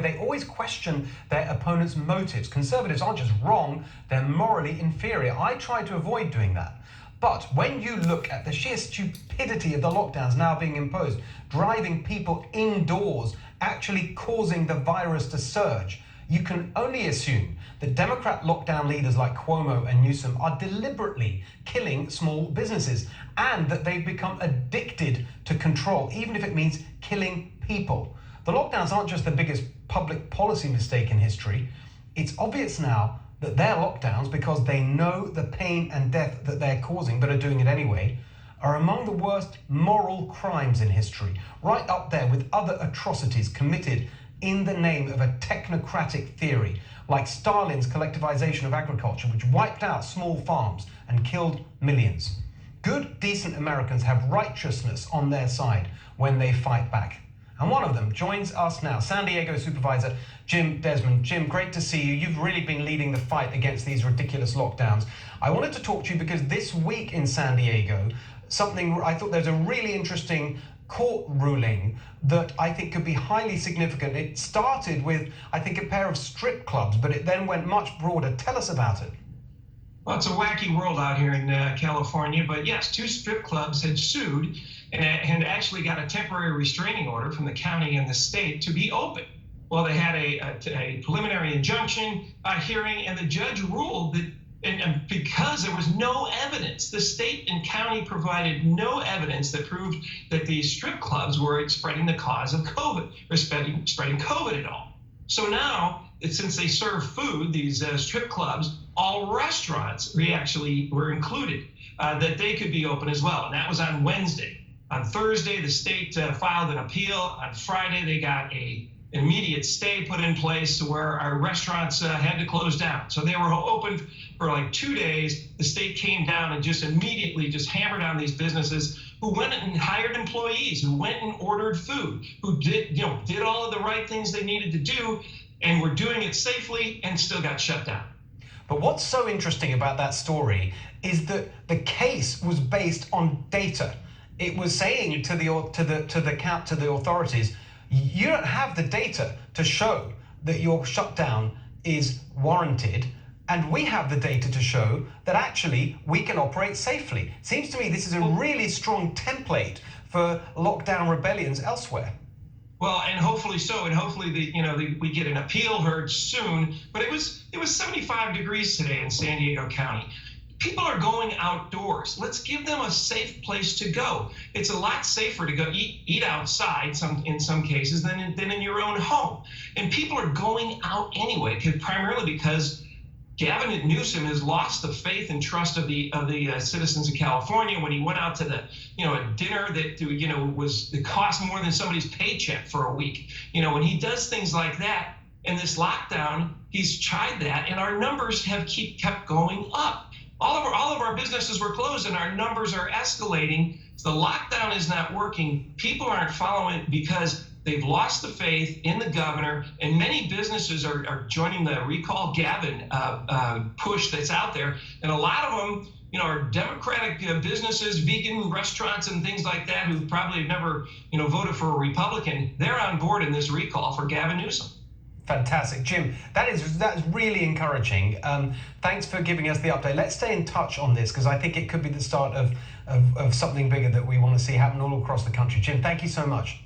They always question their opponent's motives. Conservatives aren't just wrong, they're morally inferior. I try to avoid doing that. But when you look at the sheer stupidity of the lockdowns now being imposed, driving people indoors, actually causing the virus to surge, you can only assume that Democrat lockdown leaders like Cuomo and Newsom are deliberately killing small businesses and that they've become addicted to control, even if it means killing people. The lockdowns aren't just the biggest public policy mistake in history. It's obvious now that they're lockdowns, because they know the pain and death that they're causing but are doing it anyway, are among the worst moral crimes in history, right up there with other atrocities committed in the name of a technocratic theory, like Stalin's collectivization of agriculture, which wiped out small farms and killed millions. Good, decent Americans have righteousness on their side when they fight back. And one of them joins us now, San Diego supervisor Jim Desmond. Jim, great to see you. You've really been leading the fight against these ridiculous lockdowns. I wanted to talk to you because this week in San Diego, I thought there's a really interesting court ruling that I think could be highly significant. It started with, I think, a pair of strip clubs, but it then went much broader. Tell us about it. Well, it's a wacky world out here in California, but yes, 2 strip clubs had sued and actually got a temporary restraining order from the county and the state to be open. Well, they had a preliminary injunction hearing, and the judge ruled that, and because there was no evidence, the state and county provided no evidence that proved that these strip clubs were spreading the cause of COVID, or spreading COVID at all. So now, since they serve food, these strip clubs, all restaurants actually were included, that they could be open as well. And that was on Wednesday. On Thursday, the state filed an appeal. On Friday, they got an immediate stay put in place to where our restaurants had to close down. So they were open for like 2 days. The state came down and just immediately hammered on these businesses who went and hired employees, who went and ordered food, who did all of the right things they needed to do, and were doing it safely, and still got shut down. But what's so interesting about that story is that the case was based on data. It was saying to the authorities, you don't have the data to show that your shutdown is warranted, and we have the data to show that actually we can operate safely. Seems to me this is a really strong template for lockdown rebellions elsewhere. Well, and hopefully so, and hopefully we get an appeal heard soon. But it was 75 degrees today in San Diego County. People are going outdoors. Let's give them a safe place to go. It's a lot safer to go eat outside in some cases than in your own home. And people are going out anyway, primarily because Gavin Newsom has lost the faith and trust of the citizens of California when he went out to a dinner that cost more than somebody's paycheck for a week. When he does things like that in this lockdown, he's tried that, and our numbers have kept going up. All of our businesses were closed, and our numbers are escalating. So the lockdown is not working. People aren't following it because they've lost the faith in the governor, and many businesses are joining the Recall Gavin push that's out there. And a lot of them, are Democratic businesses, vegan restaurants and things like that, who probably have never, voted for a Republican. They're on board in this recall for Gavin Newsom. Fantastic, Jim. That's really encouraging. Thanks for giving us the update. Let's stay in touch on this, because I think it could be the start of something bigger that we want to see happen all across the country. Jim, thank you so much.